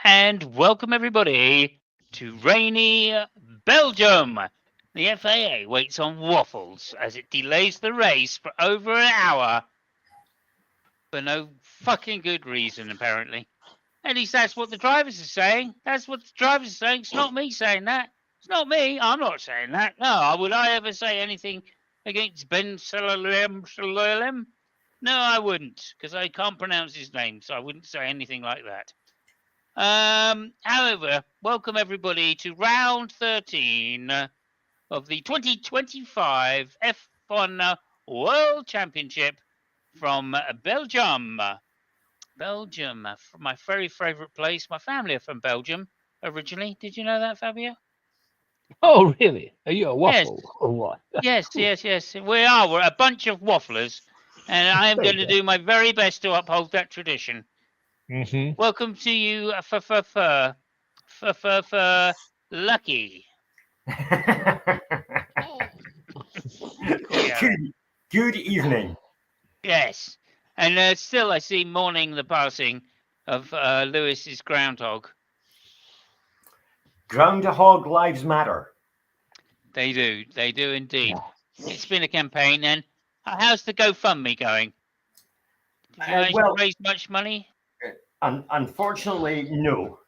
and welcome everybody to rainy Belgium. The FAA waits on waffles as it delays the race for over an hour for no fucking good reason, apparently. At least that's what the drivers are saying. That's what the drivers are saying. It's not me saying that. It's not me. I'm not saying that. No, would I ever say anything against Ben Salalem? No, I wouldn't, because I can't pronounce his name, so I wouldn't say anything like that. However, welcome everybody to round 13 of the 2025 F1 World Championship from Belgium. Belgium, my very favourite place. My family are from Belgium originally. Did you know that, Fabio? Oh, really? Are you a Yes. waffle or what? Yes, yes. We are. We're a bunch of wafflers, and I am going to do my very best to uphold that tradition. Mm-hmm. Welcome to you, Lucky. Good evening. Yes, and still I see mourning the passing of Lewis's groundhog. Groundhog lives matter. They do indeed. Yeah. It's been a campaign, and how's the GoFundMe going? Did you guys Well, raise much money? Unfortunately, no.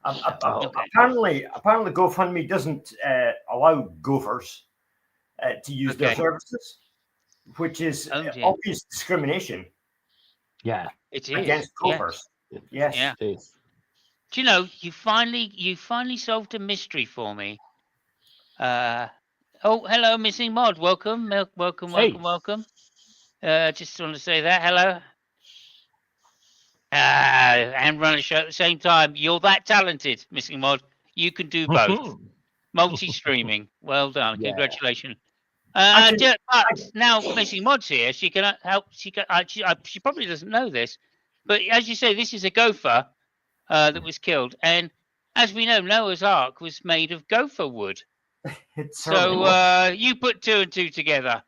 Okay. Apparently, GoFundMe doesn't allow gophers to use their Okay. services, which is Oh, dear. obvious discrimination Yeah. It is. against gophers. Yes. Yeah. It is. Do you know you finally solved a mystery for me? Oh, hello, missing mod. Welcome. Hey. Welcome. Just want to say that. Hello. And run a show at the same time. You're that talented, missing mod. You can do both. Mhm. Multi-streaming. Well done. Yeah. Congratulations. Actually, But now missing mod's here. She can help. She probably doesn't know this, but as you say, this is a gopher that was killed, and as we know, Noah's Ark was made of gopher wood. it certainly So was. you put two and two together.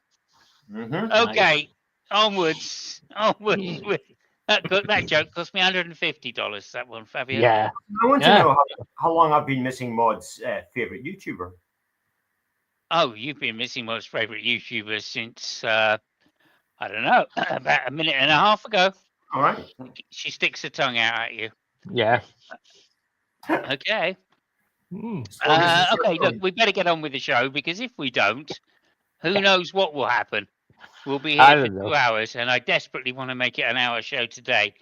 Mhm. Okay, onwards. That joke cost me $150. That one, Fabio. Yeah. I want to Yeah. know how long I've been missing Mod's favorite YouTuber. Oh, you've been missing mod's favorite YouTuber since I don't know, about a minute and a half ago. All right. She sticks her tongue out at you. Yeah. Okay. Mm. Okay, look, we better get on with the show because if we don't, who knows what will happen? We'll be I here for don't 2 know. hours, and I desperately want to make it an hour show today.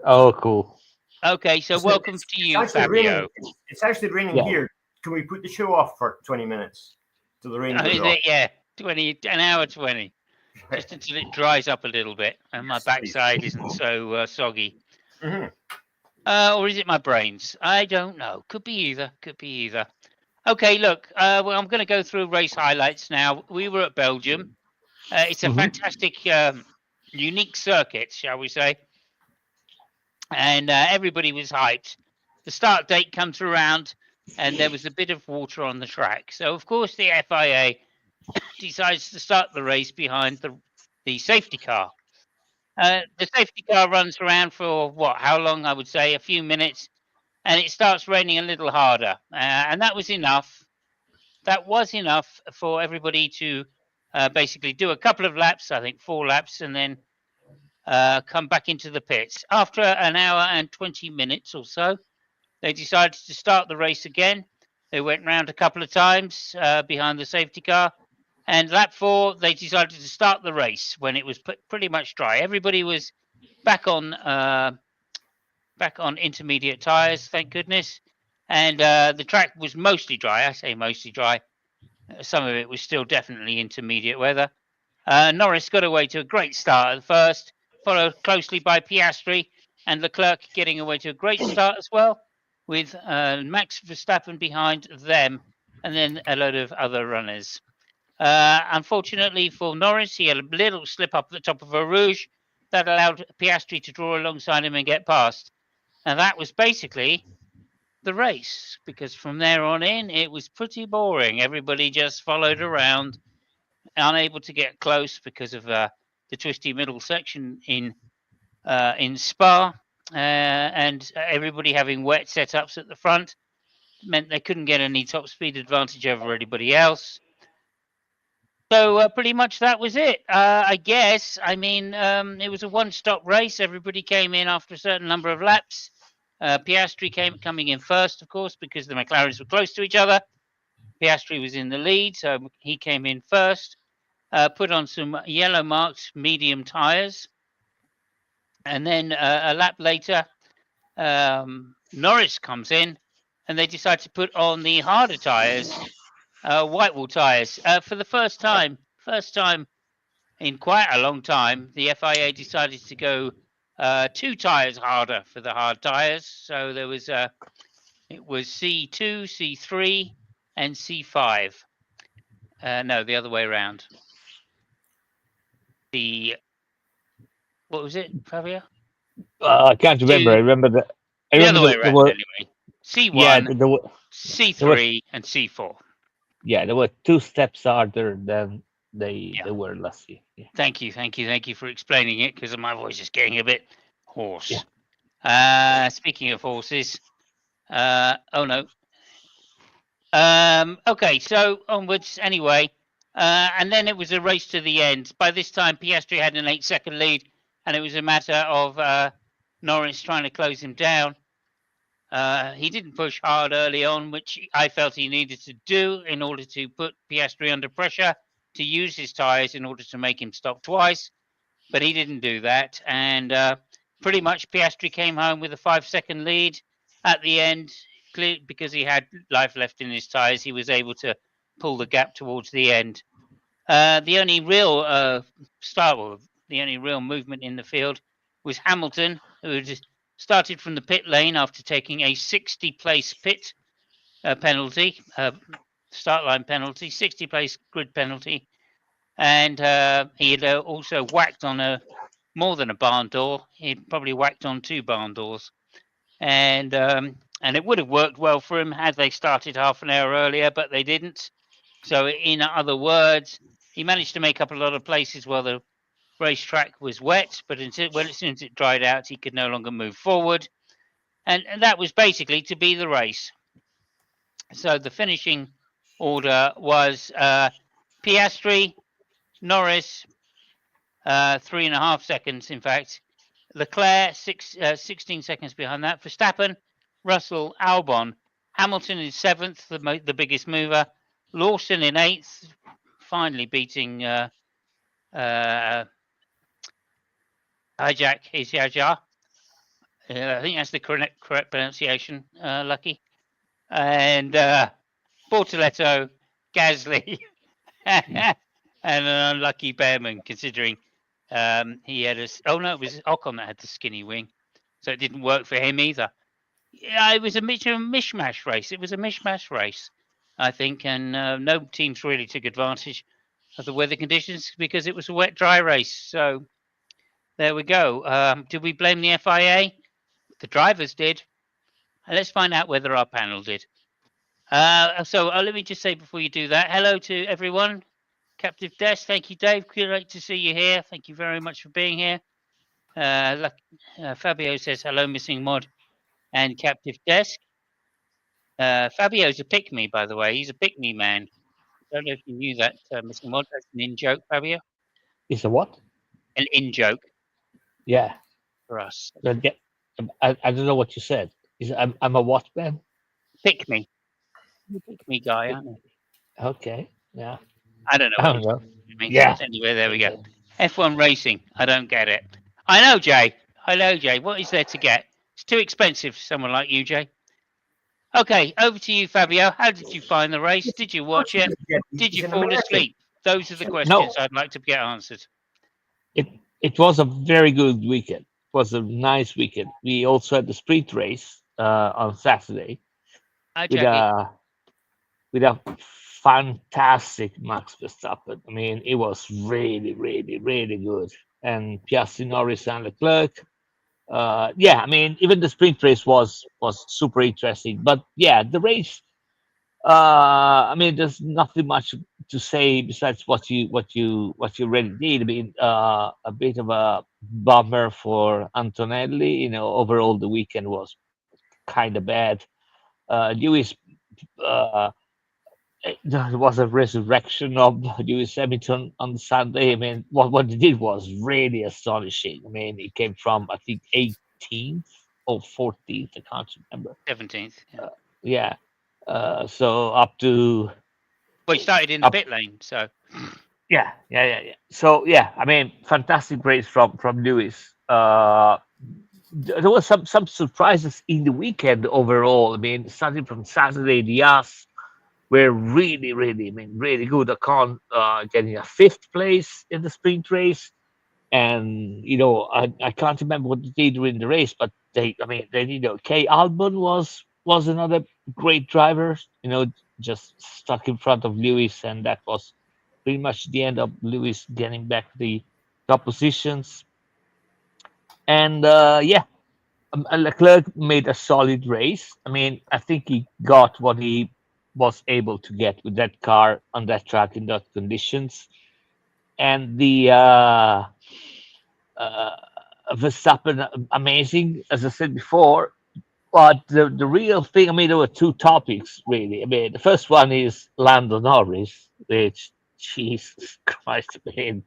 Oh, cool. Okay, so welcome to you, Fabio. It's actually raining Yeah. here. Can we put the show off for 20 minutes till the rain goes Is off? it? Yeah, an hour 20, just until it dries up a little bit and my Yes, please. backside isn't so soggy. Mhm. Or is it my brains? I don't know. Could be either. Okay, look, well, I'm going to go through race highlights now. We were at Belgium. It's a Mhm. fantastic, unique circuit, shall we say. And everybody was hyped. The start date comes around, and there was a bit of water on the track. So, of course, the FIA decides to start the race behind the safety car. The safety car runs around for what? How long? I would say a few minutes, and it starts raining a little harder, and that was enough. That was enough for everybody to basically do a couple of laps. I think 4 laps, and then come back into the pits. After an hour and 20 minutes or so, they decided to start the race again. They went round a couple of times behind the safety car. And lap 4, they decided to start the race when it was pretty much dry. Everybody was back on intermediate tyres, thank goodness. And the track was mostly dry. I say mostly dry. Some of it was still definitely intermediate weather. Norris got away to a great start at first, followed closely by Piastri and Leclerc getting away to a great start as well, with Max Verstappen behind them, and then a load of other runners. Unfortunately for Norris, he had a little slip up at the top of a Rouge that allowed Piastri to draw alongside him and get past. And that was basically the race, because from there on in, it was pretty boring. Everybody just followed around, unable to get close because of the twisty middle section in Spa. and everybody having wet setups at the front meant they couldn't get any top speed advantage over anybody else. So pretty much that was it. I guess. I mean, it was a one-stop race. Everybody came in after a certain number of laps. Piastri coming in first, of course, because the McLarens were close to each other. Piastri was in the lead, so he came in first. Put on some yellow marked medium tyres, and then a lap later, Norris comes in, and they decide to put on the harder tyres, white wall tyres, for the first time. First time in quite a long time, the FIA decided to go 2 tyres harder for the hard tyres. So there was it was C2, C3, and C5. No, the other way around. What was it, Fabio? I can't remember. I remember that. I The remember other way there around, were anyway. C1, yeah there were C3, and C4. yeah there were 2 steps harder than they were last year. Yeah. Thank you for explaining it, because my voice is getting a bit hoarse. Speaking of horses, oh no. Okay, so onwards anyway, and then it was a race to the end. By this time, Piastri had an 8-second lead, and it was a matter of Norris trying to close him down. He didn't push hard early on, which I felt he needed to do in order to put Piastri under pressure to use his tyres in order to make him stop twice, but he didn't do that, and pretty much Piastri came home with a 5-second lead at the end. Because he had life left in his tyres, he was able to pull the gap towards the end. The only real the only real movement in the field was Hamilton, who just started from the pit lane after taking a 60-place pit penalty, start line penalty, 60-place grid penalty, and he had also whacked on more than a barn door. He'd probably whacked on 2 barn doors, and it would have worked well for him had they started half an hour earlier, but they didn't. So in other words, he managed to make up a lot of places while the racetrack was wet, but as soon as it dried out, he could no longer move forward. And that was basically to be the race. So the finishing order was Piastri, Norris, 3.5 seconds, in fact. Leclerc, 16 seconds behind that. Verstappen, Russell, Albon. Hamilton in 7th, the biggest mover. Lawson in 8th, finally beating Hijack Isyajar. I think that's the correct pronunciation, Lucky. And Bortoletto, Gasly, and an unlucky Behrman, considering he had it was Ocon that had the skinny wing, so it didn't work for him either. Yeah, it was a mishmash race. It was a mishmash race, I think, and no teams really took advantage of the weather conditions because it was a wet, dry race. So there we go. Did we blame the FIA? The drivers did. Let's find out whether our panel did. So let me just say before you do that, hello to everyone. Captive Desk, thank you, Dave. Great to see you here. Thank you very much for being here. Fabio says hello, Missing Mod and Captive Desk. Fabio's a pick-me, by the way. He's a pick-me man. I don't know if you knew that, Missing Mod. That's an in-joke, Fabio. It's a what? An in-joke. Yeah. For us. I don't know what you said. I'm a what man? Pick-me. You're a pick-me guy, aren't you? Okay. Yeah. I don't know. I don't know. Yeah. Anyway, there we go. F1 racing. I don't get it. I know, Jay. What is there to get? It's too expensive for someone like you, Jay. Okay, over to you, Fabio. How did you find the race? Did you watch it? Did you fall asleep? Those are the questions I'd like to get answered. It was a very good weekend. It was a nice weekend. We also had the sprint race on Saturday. Hi, with a fantastic Max Verstappen. I mean, it was really, really, really good. And Piastri, Norris, and Leclerc. I mean, even the sprint race was super interesting. But yeah, the race. I mean, there's nothing much to say besides what you already did. I mean, a bit of a bummer for Antonelli. Overall the weekend was kind of bad. Lewis, uh, there was a resurrection of Lewis Hamilton on Sunday. I mean, what he did was really astonishing. I mean, he came from, I think, 18th or 14th. I can't remember. 17th. Yeah. Yeah. So up to Well, he started in the up. pit lane, so Yeah. So yeah, I mean, fantastic race from Lewis. There was some surprises in the weekend overall. I mean, starting from Saturday, the Haas were really, really, I mean, really good. Ocon getting a fifth place in the sprint race, and I can't remember what they did during the race, but I mean, Kay Albon was another great driver. Just stuck in front of Lewis, and that was pretty much the end of Lewis getting back the top positions. And yeah, Leclerc made a solid race. I mean, I think he got what he was able to get with that car on that track in those conditions. And the uh, Verstappen, amazing, as I said before. But the real thing, I mean, there were two topics really. I mean, the first one is Lando Norris, which, Jesus Christ, I mean,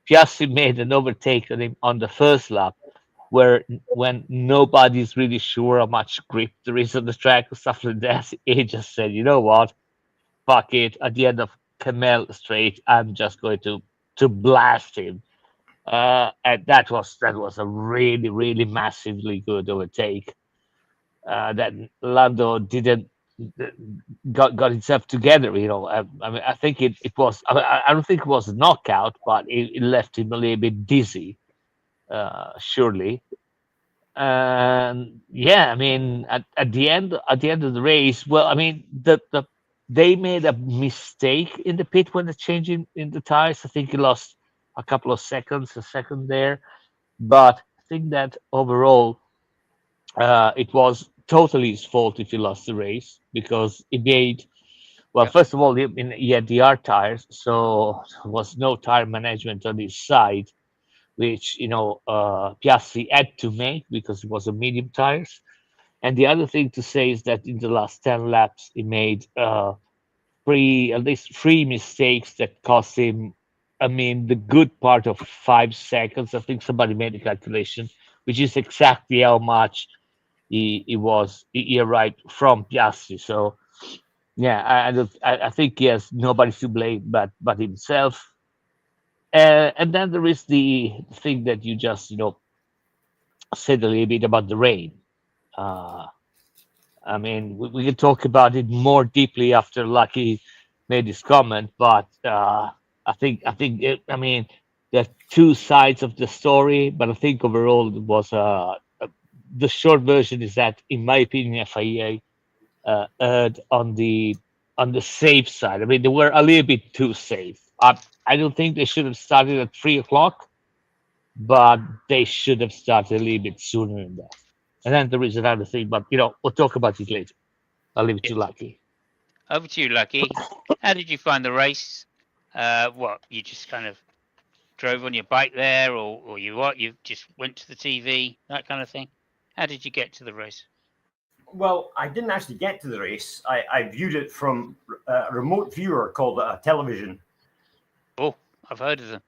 Piastri made an overtake on him on the first lap, where when nobody's really sure how much grip there is on the track or stuff like that, he just said, you know what, fuck it. At the end of Kamel Straight, I'm just going to blast him. And that was a really, really massively good overtake. That Lando didn't got himself together. I mean, I think it was. I don't think it was a knockout, but it left him a little bit dizzy. Surely. And yeah, I mean, at the end of the race, well, I mean, they made a mistake in the pit when they're changing in the tires. I think he lost a couple of seconds, a second there, but I think that overall, it was totally his fault if he lost the race because he made. Well, yeah. first of all, he had the R tires, so there was no tire management on his side, which Piastri had to make because it was a medium tires. And the other thing to say is that in the last 10 laps, he made at least three mistakes that cost him. I mean, the good part of 5 seconds. I think somebody made a calculation, which is exactly how much he arrived from Piastri. So yeah, I think he has nobody to blame but himself. And then there is the thing that you just said a little bit about the rain. Uh, I mean, we can talk about it more deeply after Lucky made his comment, but I mean, there are two sides of the story, but I think overall it was the short version is that, in my opinion, FIA erred on the safe side. I mean, they were a little bit too safe. I don't think they should have started at 3 o'clock, but they should have started a little bit sooner than that. And then there is another thing, but we'll talk about it later. I'll leave it to Yes. Lucky. Over to you, Lucky. How did you find the race? What, you just kind of drove on your bike there, or you just went to the TV, that kind of thing? How did you get to the race? Well, I didn't actually get to the race. I viewed it from a remote viewer called a television. Oh, I've heard of them.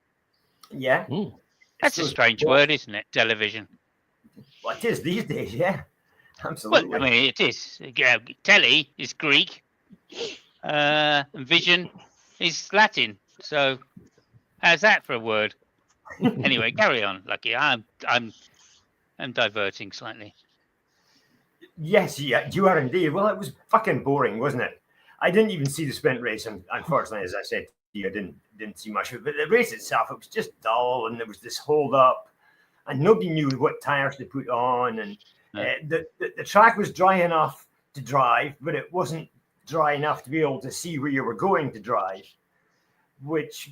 Yeah. Mm. That's a strange word, isn't it? Television. Well, it is these days, yeah. Well, Absolutely. I mean, it is. Telly is Greek, and vision is Latin. So, how's that for a word? Anyway, carry on, Lucky. I'm diverting slightly. Yes, yeah, you are indeed. Well, it was fucking boring, wasn't it? I didn't even see the sprint race, and unfortunately, as I said to you, I didn't see much of it. But the race itself, it was just dull, and there was this hold up, and nobody knew what tires to put on, and the track was dry enough to drive, but it wasn't dry enough to be able to see where you were going to drive, which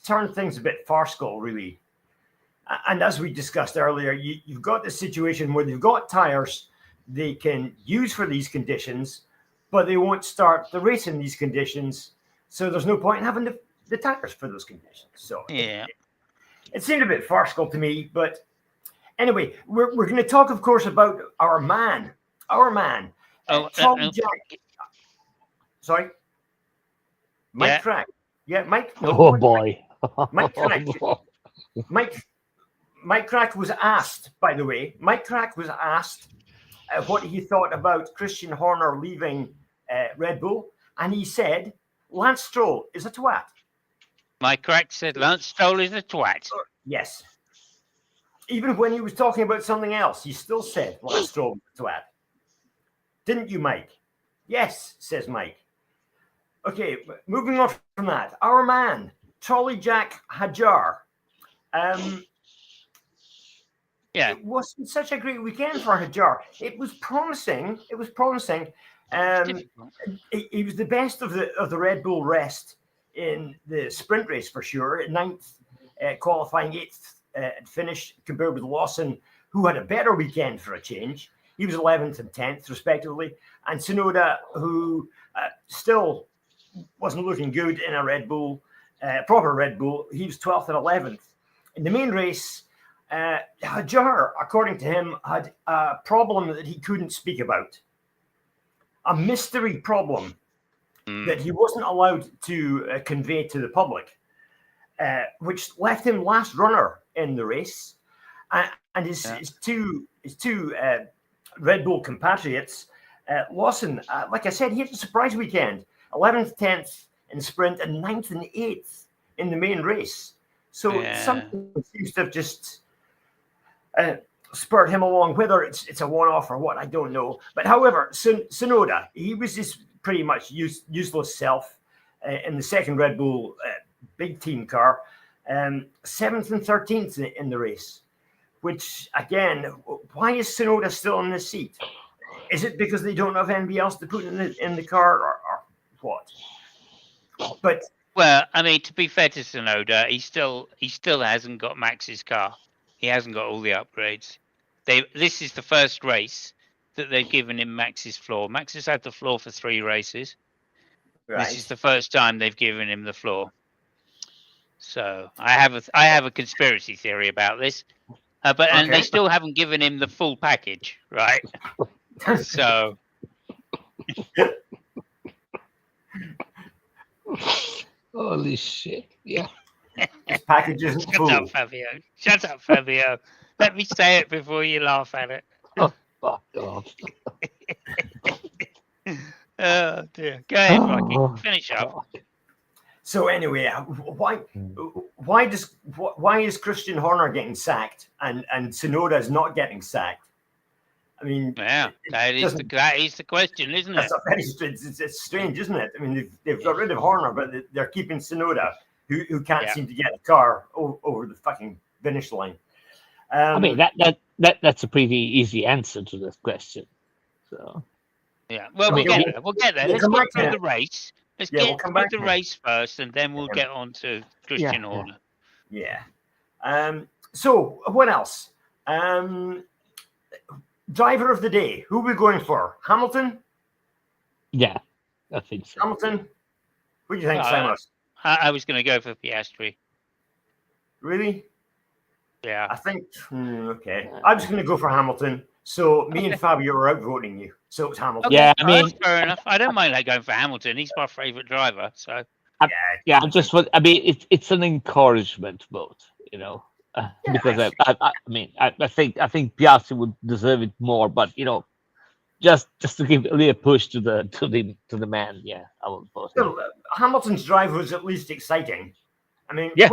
turned things a bit farcical, really. And as we discussed earlier, you've got this situation where they've got tires they can use for these conditions, but they won't start the race in these conditions. So there's no point in having the tires for those conditions. So Yeah. It seemed a bit farcical to me, but anyway, we're going to talk, of course, about our man, Tom Jack. Sorry, Mike Yeah. Crack. Yeah, Mike. Oh boy. Mike Crack. Mike Crack was asked, by the way, what he thought about Christian Horner leaving Red Bull, and he said Lance Stroll is a twat. Mike Crack said Lance Stroll is a twat. Yes. Even when he was talking about something else, he still said Lance Stroll was a twat. Didn't you, Mike? Yes, says Mike. Okay, moving on from that. Our man, Trolley Jack Hajar. Yeah. It wasn't such a great weekend for Hajar. It was promising. He was the best of the Red Bull rest in the sprint race for sure. Ninth, qualifying eighth finish compared with Lawson, who had a better weekend for a change. He was 11th and 10th respectively, and Tsunoda, who still wasn't looking good in a Red Bull, proper Red Bull. He was 12th and 11th in the main race. Hajar, according to him, had a problem that he couldn't speak about. A mystery problem that he wasn't allowed to convey to the public, which left him last runner in the race. And his two Red Bull compatriots, Lawson, like I said, he had a surprise weekend, 11th, 10th in sprint, and 9th and 8th in the main race. So something seems to have just spurred him along, whether it's a one-off or what, I don't know. But however, Tsunoda, he was his pretty much useless self in the second Red Bull big team car, 7th and 13th in the race, which again, why is Tsunoda still in the seat? Is it because they don't have anybody else to put in the car or what? But well, I mean, to be fair to Tsunoda, he still hasn't got Max's car. He hasn't got all the upgrades. This is the first race that they've given him Max's floor. Max has had the floor for 3 races. Right. This is the first time they've given him the floor. So I have a conspiracy theory about this, and they still haven't given him the full package, right? So. Holy shit! Yeah. This package isn't full. Shut up, Fabio. Shut up, Fabio. Let me say it before you laugh at it. Oh, fuck off. Oh dear. Go ahead, Mikey. Finish up. So anyway, why is Christian Horner getting sacked and Tsunoda is not getting sacked? I mean, yeah, that is the question, isn't it? It's strange, isn't it? I mean, they've got rid of Horner, but they're keeping Tsunoda, who can't seem to get the car over the fucking finish line. I mean, that's a pretty easy answer to this question. So yeah, well, we'll get there. We'll get there. Let's get through the race. Let's get through the race first, and then we'll get on to Christian Horner. Yeah. So what else? Driver of the day. Who are we going for? Hamilton? Yeah, I think so. Hamilton? What do you think, Simon? I was going to go for Piastri. Really? Yeah. I think, okay. I'm just going to go for Hamilton. So me and Fabio are outvoting you. So it's Hamilton. Okay, yeah, I mean, fair enough. I don't mind going for Hamilton. He's my favourite driver. So I mean, it's an encouragement vote, you know. Because I think Piastri would deserve it more, but you know, just to give a little push to the man, I would vote. So, Hamilton's drive was at least exciting. I mean, he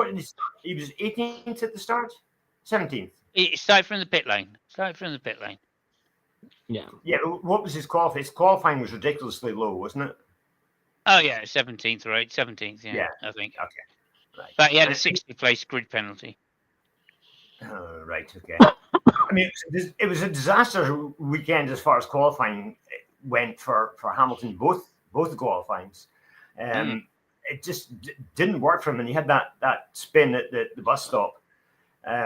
was 18th at the start, 17th. He started from the pit lane. Yeah. Yeah. What was his qualifying? His qualifying was ridiculously low, wasn't it? Oh yeah, 17th or 17th. Yeah, I think. Okay. Right. But he had a 60th place grid penalty. Oh, right. Okay. I mean, it was a disaster weekend as far as qualifying went for Hamilton. Both the qualifyings. It just didn't work for him, and he had that spin at the bus stop,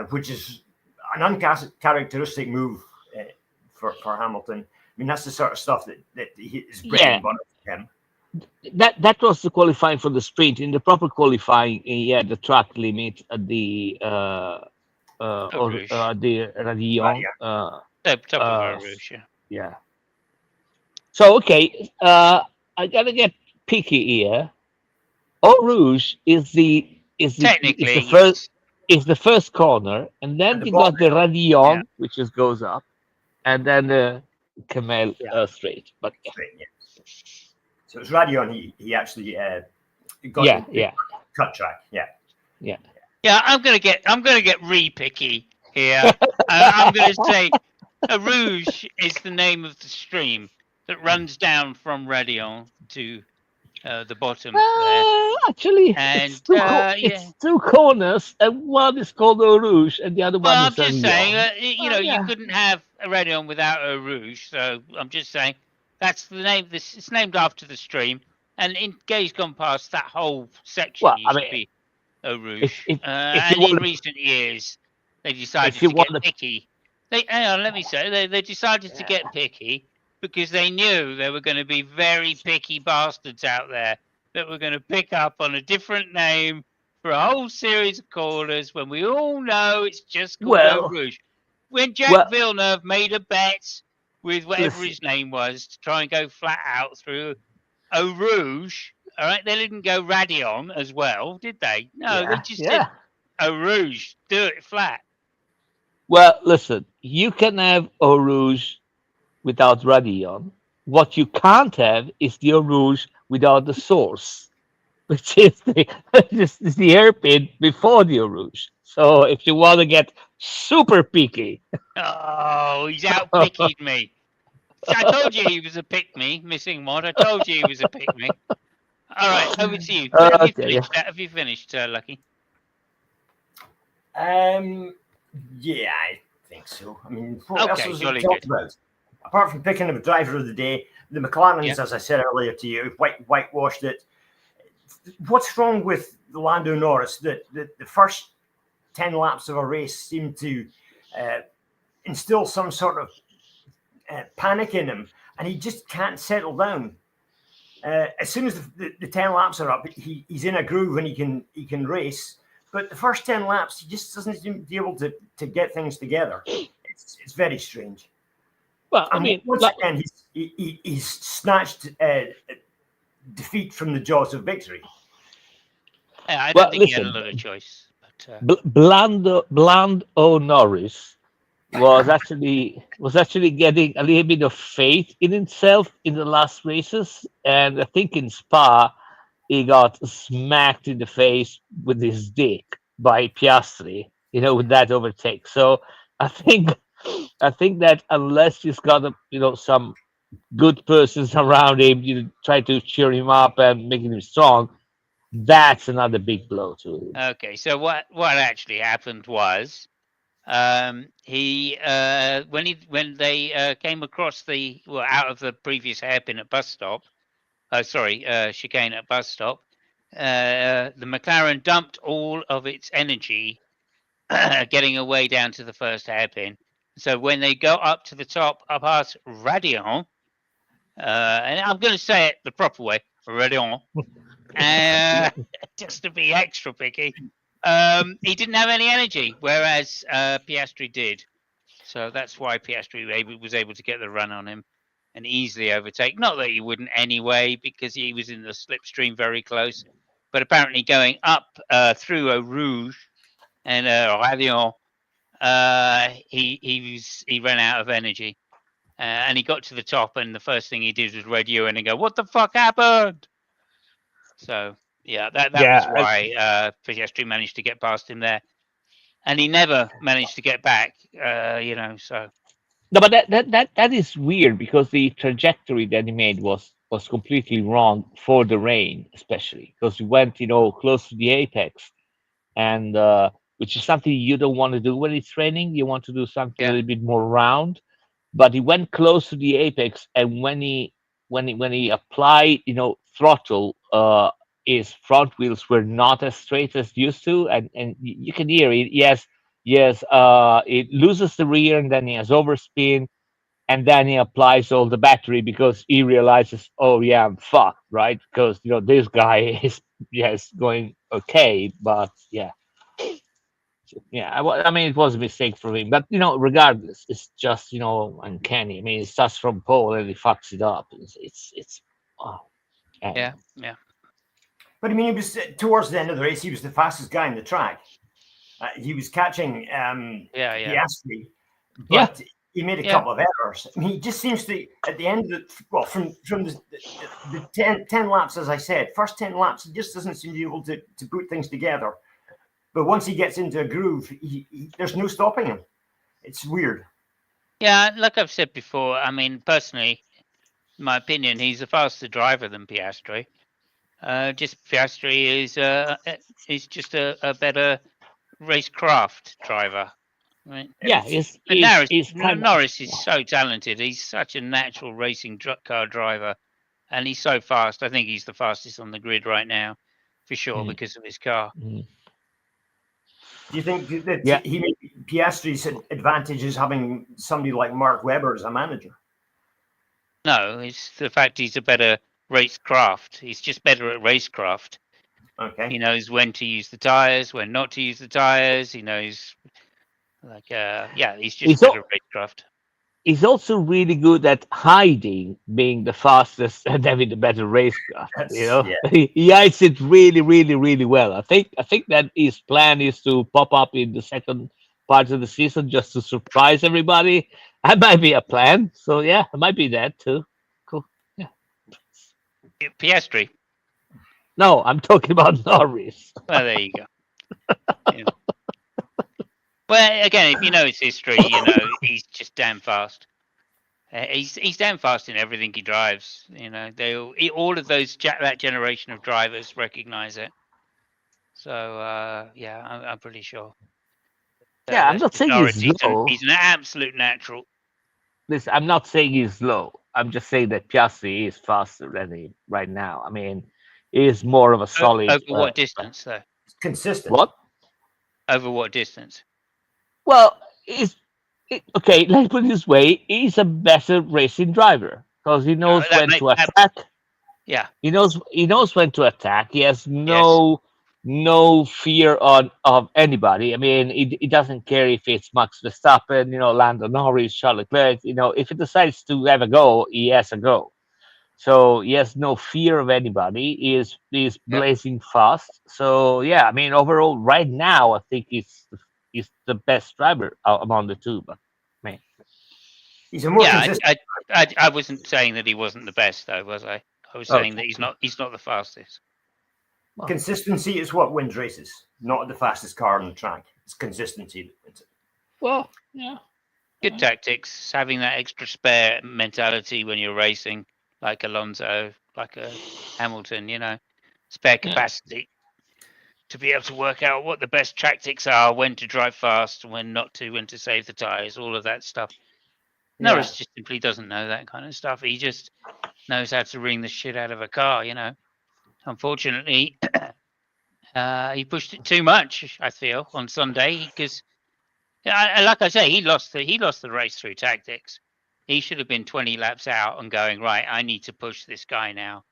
which is an uncharacteristic move for Hamilton. I mean, that's the sort of stuff that is bread and butter for him. That was the qualifying for the sprint. In the proper qualifying, he had the track limit at the Eau Rouge. the Right, Radillon. yeah. Top of Eau Uh, Rouge. Yeah. yeah. So okay, I gotta get picky here. Eau Rouge is Technically, the first yes. is the first corner, and At then the you bottom got the of Yeah. Radillon, which just goes up, and then the Camel yeah, straight. But yeah, straight, yeah. So it's Radion. He actually got yeah, the yeah, cut track. Yeah. yeah. Yeah, I'm gonna get re-picky here. I'm gonna say a rouge is the name of the stream that runs down from Radion to the bottom there, Actually, and yeah. it's two corners, and one is called Eau Rouge, and the other one Well, I'm is just saying, Radillon. you Yeah. couldn't have a Radion without a rouge. So I'm just saying that's the name. This it's named after the stream, and in days gone past, that whole section Well, I used to mean, be Eau if Rouge. if if you And in want to, recent years, they if decided you to get want to, picky. Hang on, let me say, they decided to get picky because they knew there were going to be very picky bastards out there that were going to pick up on a different name for a whole series of callers when we all know it's just called Eau well, Rouge. When Jack well, Villeneuve made a bet with whatever listen. his name was to try and go flat out through Eau Rouge, all right, they didn't go Radion as well, did they? No, they Yeah, just did yeah. Eau Rouge, do it flat. Well, listen. You can have Eau Rouge without Radillon. What you can't have is the Eau Rouge without the source, which is is the hairpin before the Eau Rouge. So if you want to get super picky, Oh, he's out picking me. I told you he was a pick me, missing mod. I told you he was a pick me. All right, over to you. Have you okay, yeah. finished? Have you finished, Lucky? Yeah, I think so. I mean, what else Okay, was it jolly talked good. about? Apart from picking a driver of the day, the Yeah. McLarens, as I said earlier to you, whitewashed it. What's wrong with Lando Norris? That the first 10 laps of a race seemed to uh, instill some sort of panic in him, and he just can't settle down. As soon as the 10 laps are up, he's in a groove and he can race. But the first 10 laps, he just doesn't seem to be able to get things together. It's very strange. Well, I And mean, once again, he's snatched defeat from the jaws of victory. Yeah, I don't well, think he had a listen. lot of choice. But Bland O'Norris was actually getting a little bit of faith in himself in the last races, and I think in Spa he got smacked in the face with his dick by Piastri, with that overtake. So I think I think that unless he's got some good persons around him, try to cheer him up and making him strong, that's another big blow to him. okay, so what actually happened was he when they came across out of the previous hairpin at bus stop, chicane at bus stop, the McLaren dumped all of its energy getting away down to the first hairpin. So when they go up to the top, up past Radion, and I'm going to say it the proper way, Radion, just to be extra picky, he didn't have any energy, whereas Piastri did. So that's why Piastri was able to get the run on him and easily overtake. Not that he wouldn't anyway, because he was in the slipstream very close. But apparently going up through Eau Rouge and Radion, he ran out of energy. And he got to the top, and the first thing he did was radio in and go, "What the fuck happened?" So yeah, that was Yeah, why Piastri managed to get past him there, and he never managed to get back. So no, but that is weird because the trajectory that he made was completely wrong for the rain, especially because he went close to the apex, and which is something you don't want to do when it's raining. You want to do something a yeah, little bit more round, but he went close to the apex, and when he applied throttle, his front wheels were not as straight as used to, and you can hear it. Yes, yes. It loses the rear, and then he has overspin, and then he applies all the battery because he realizes, oh yeah, I'm fucked, right? Because this guy is yes going okay, but yeah. Yeah, I mean, it was a mistake for him, but regardless, it's just uncanny. I mean, it starts from pole and he fucks it up. It's oh, Yeah, anyway. yeah, But I mean, he was towards the end of the race. He was the fastest guy on the track. He was catching yeah. Piastri, Yeah, but he made a Yeah. couple of errors. I mean, he just seems to at the end of from the 10 laps, as I said, first 10 laps, he just doesn't seem to be able to put things together. But once he gets into a groove, there's no stopping him. It's weird. Yeah, like I've said before, I mean, personally, in my opinion, he's a faster driver than Piastri. Just Piastri is just a better racecraft driver. Right? yeah, But Norris, he's kind of Norris is so talented. He's such a natural racing car driver, and he's so fast. I think he's the fastest on the grid right now, for sure, mm, because of his car. mm. Do you think that Yeah. Piastri's advantage is having somebody like Mark Webber as a manager? No, it's the fact he's a better racecraft. He's just better at racecraft. Okay. He knows when to use the tires, when not to use the tires. He knows, he's just He's better al- at racecraft. he's also really good at hiding being the fastest and having the better racecraft. Yeah. He hides it really, really, really well. I think that his plan is to pop up in the second part of the season just to surprise everybody. That might be a plan. So yeah, it might be that too. Cool. Yeah. Piastri. No, I'm talking about Norris. Well, there you go. Yeah. Well, again, if you know his history, he's just damn fast. He's damn fast in everything he drives. All of that generation of drivers recognize it. So I'm pretty sure. Yeah, I'm That's not just saying Norris. he's low. He's an absolute natural. Listen, I'm not saying he's low. I'm just saying that Piastri is faster than him right now. I mean, he is more of a solid. Over what distance, though? Consistent. What? Over what distance? Well, okay. Let's put it this way: he's a better racing driver because he knows That when make to that, attack. yeah. He knows when to attack. He has Yes. no fear of anybody. I mean, he doesn't care if it's Max Verstappen, Lando Norris, Charles Leclerc. If he decides to have a go, he has a go. So he has no fear of anybody. He is Yep. blazing fast. So yeah, I mean, overall, right now, I think he's the best driver among the two. But man, He's a more Yeah. consistent. I wasn't saying that he wasn't the best, though, was I? I was saying that he's not the fastest. Consistency is what wins races, not the fastest car on the track. It's consistency that wins it. well, yeah, Good tactics, having that extra spare mentality when you're racing, like Alonso, like a Hamilton, spare capacity to be able to work out what the best tactics are, when to drive fast, when not to, when to save the tires, all of that stuff. Norris just simply doesn't know that kind of stuff. He just knows how to wring the shit out of a car, Unfortunately, he pushed it too much, I feel, on Sunday because, like I say, he lost the race through tactics. He should have been 20 laps out and going, right, I need to push this guy now.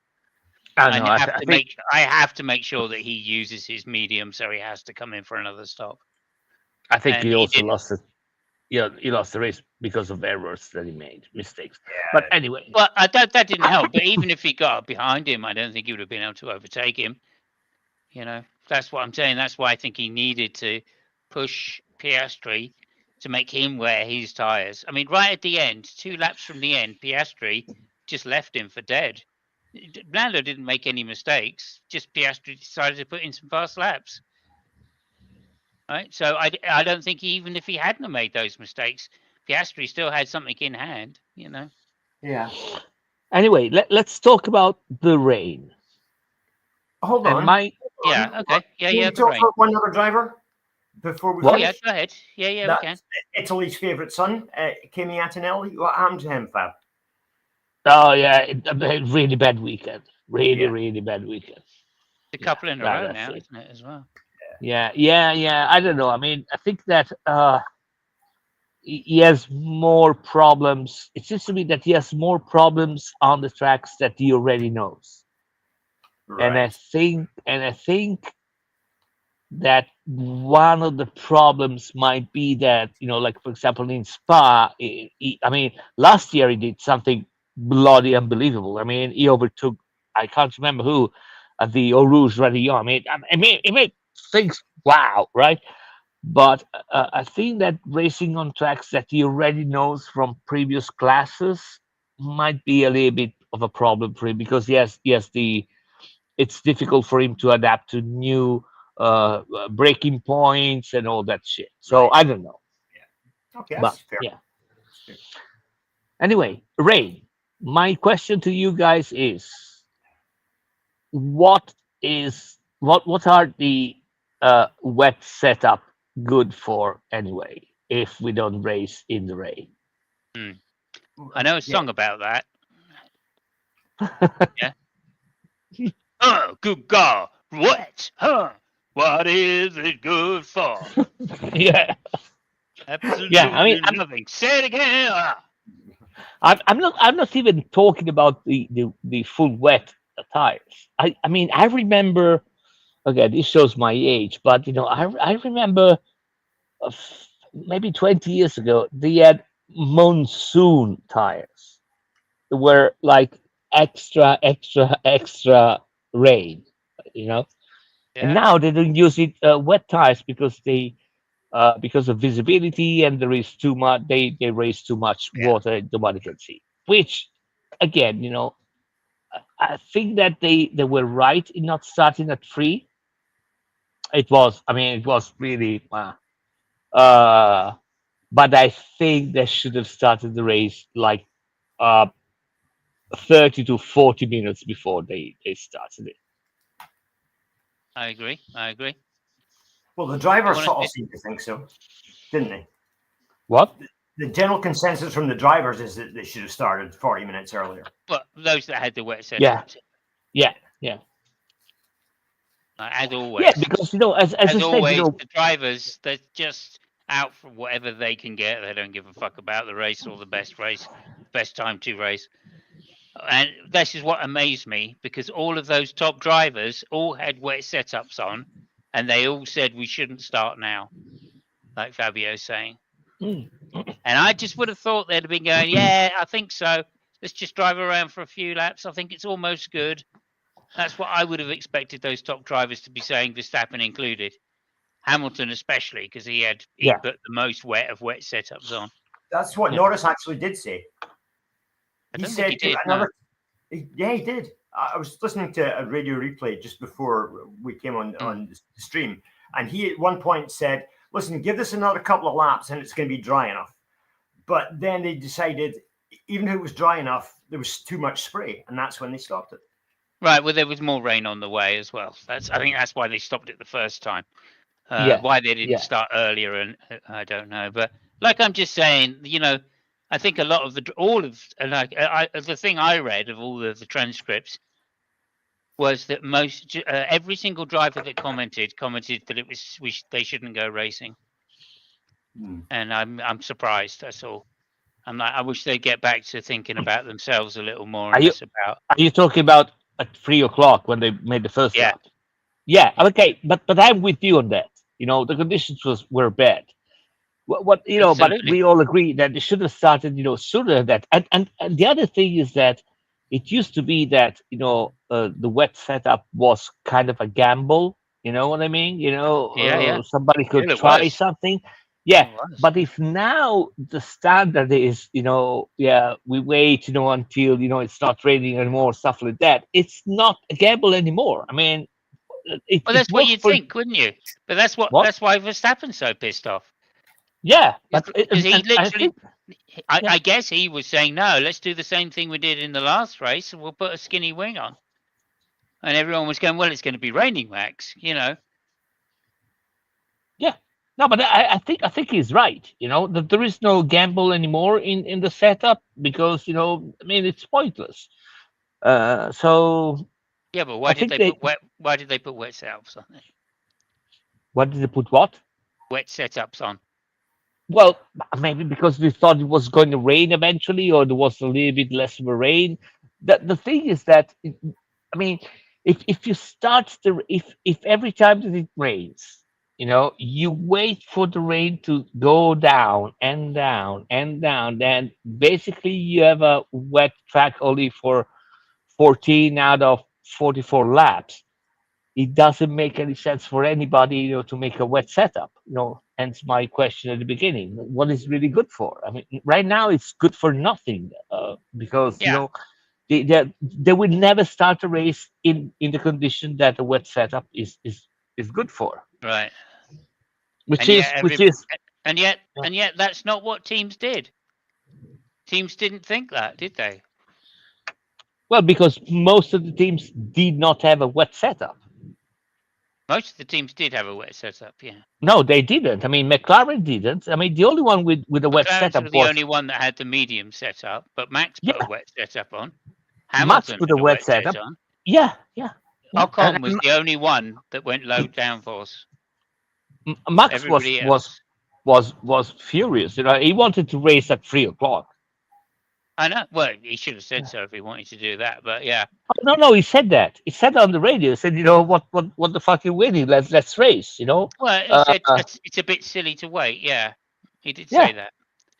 I know. I have to make sure that he uses his medium, so he has to come in for another stop. I think And he he also didn't. lost it. Yeah, he lost the race because of errors that he made, mistakes. But anyway, Well, that didn't help. But even if he got up behind him, I don't think he would have been able to overtake him. That's what I'm saying. That's why I think he needed to push Piastri to make him wear his tires. I mean, right at the end, 2 laps from the end, Piastri just left him for dead. Lando didn't make any mistakes. Just Piastri decided to put in some fast laps. Right. So I don't think even if he hadn't have made those mistakes, Piastri still had something in hand. Yeah. anyway, let's talk about the rain. Hold And on. my Yeah. Okay. Can Yeah. we talk about one other driver before we What? Yeah. finish? Go ahead. Yeah. We can. That's Italy's favourite son, Kimi Antonelli. What happened to him, Fab? Oh yeah, a really bad weekend. Really, Yeah. really bad weekend. A couple in a row that's now, it. isn't it, as well? Yeah. I don't know. I mean, I think that he has more problems. It seems to me that he has more problems on the tracks that he already knows. And I Right. think that one of the problems might be that, like for example in Spa, I mean, last year he did something bloody unbelievable. I mean, he overtook, I can't remember who, at the Eau Rouge Radillon. I mean, it made things wow, right? But I think that racing on tracks that he already knows from previous classes might be a little bit of a problem for him, because yes, it's difficult for him to adapt to new breaking points and all that shit. So Right. I don't know, Yeah. Okay, but that's fair. yeah. That's fair. Anyway, Ray, my question to you guys is, what are the wet setup good for anyway? If we don't race in the rain, Hmm. I know a Yeah. song about that. Yeah. Oh, good God. What? Huh? What is it good for? yeah, yeah. I mean, Absolutely nothing. Say it again. Ah. I'm not even talking about the full wet tires. I mean, I remember. Okay, this shows my age, but I remember maybe 20 years ago they had monsoon tires. They were like extra, extra, extra rain, you know. And Yeah. now they don't use it wet tires because of visibility, and there is too much. They raise too much Yeah. water nobody can see. Which, again, I think that they were right in not starting at 3. It was, I mean, it was really. Uh, but I think they should have started the race like uh, 30 to 40 minutes before they started it. I agree. I agree. Well, the You drivers want to sort of say? seemed to think so, didn't they? What? The general consensus from the drivers is that they should have started 40 minutes earlier. Well, those that had the wet Yeah, setups, yeah, yeah, as yeah. always. Because as I As said, always, the drivers, they're just out for whatever they can get. They don't give a fuck about the race or the best race, best time to race. And this is what amazed me, because all of those top drivers all had wet setups on, and they all said we shouldn't start now, like Fabio's saying. Mm, And I just would have thought they'd have been going, yeah, I think so. Let's just drive around for a few laps. I think it's almost good. That's what I would have expected those top drivers to be saying, Verstappen included. Hamilton especially, because he yeah, put the most wet of wet setups on. That's what yeah. Norris actually did say. I He don't think said he did. No. Yeah, he did. I was listening to a radio replay just before we came Mm. on the stream, and he at one point said, "Listen, give this another couple of laps, and it's going to be dry enough." But then they decided, even if it was dry enough, there was too much spray, and that's when they stopped it. Right. Well, there was more rain on the way as well. I think that's why they stopped it the first time. Yeah, Why they didn't yeah, start earlier, and I don't know. But like I'm just saying, I think a lot of all of like the thing I read of all of the transcripts was that every single driver that commented that they shouldn't go racing, Hmm. and I'm surprised. That's all. I'm like, I wish they'd get back to thinking about themselves a little more Are and you less about. are you talking about at 3 o'clock when they made the first Yeah, lap? Yeah, okay, but I'm with you on that. The conditions were bad. But absolutely. we all agree that it should have started, sooner than that. And the other thing is that it used to be that, the wet setup was kind of a gamble. You know what I mean? Yeah, yeah. Somebody could Well, it try was. something. Yeah. It was. But if now the standard is, yeah, we wait, until, it's not raining anymore, stuff like that, it's not a gamble anymore. I mean, Well, it that's what worked you'd for think, wouldn't you? But that's what. what? That's why Verstappen's so pissed off. Yeah. But Because he I think, literally, yeah. I guess he was saying, no, let's do the same thing we did in the last race, and we'll put a skinny wing on. And everyone was going, well, it's going to be raining, Max. Yeah. No, but I think he's right. That there is no gamble anymore in the setup, because I mean, it's pointless. So Yeah, but I why did think they they put wet? Why did they put wet setups on it? what did they put what? Wet setups on. Well, maybe because we thought it was going to rain eventually, or there was a little bit less of a rain. The thing is that, I mean, if you start the if every time that it rains, you wait for the rain to go down and down and down, then basically you have a wet track only for 14 out of 44 laps. It doesn't make any sense for anybody, to make a wet setup. Hence my question at the beginning: what is really good for? I mean, right now it's good for nothing, because Yeah, they will never start a race in the condition that a wet setup is good for, right. which And yet is which is and yet that's not what teams did. Teams didn't think that, did they? well, because most of the teams did not have a wet setup. Most of the teams did have a wet setup, yeah. No, they didn't. I mean, McLaren didn't. I mean, the only one with a wet McLaren's setup were the was, only one that had the medium setup, but Max put a yeah, wet setup on. Max Hamilton with a had a wet wet set setup. on. Yeah, yeah, yeah. Ocon was the only one that went low downforce. Max Everybody else. was furious. He wanted to race at 3 o'clock. I know. Well, he should have said so if he wanted to do that. But yeah, Oh, no, no, he said that. He said on the radio. He said, what the fuck you waiting? Let's race. well, he Uh, said it's a bit silly to wait. Yeah, he did yeah, say that.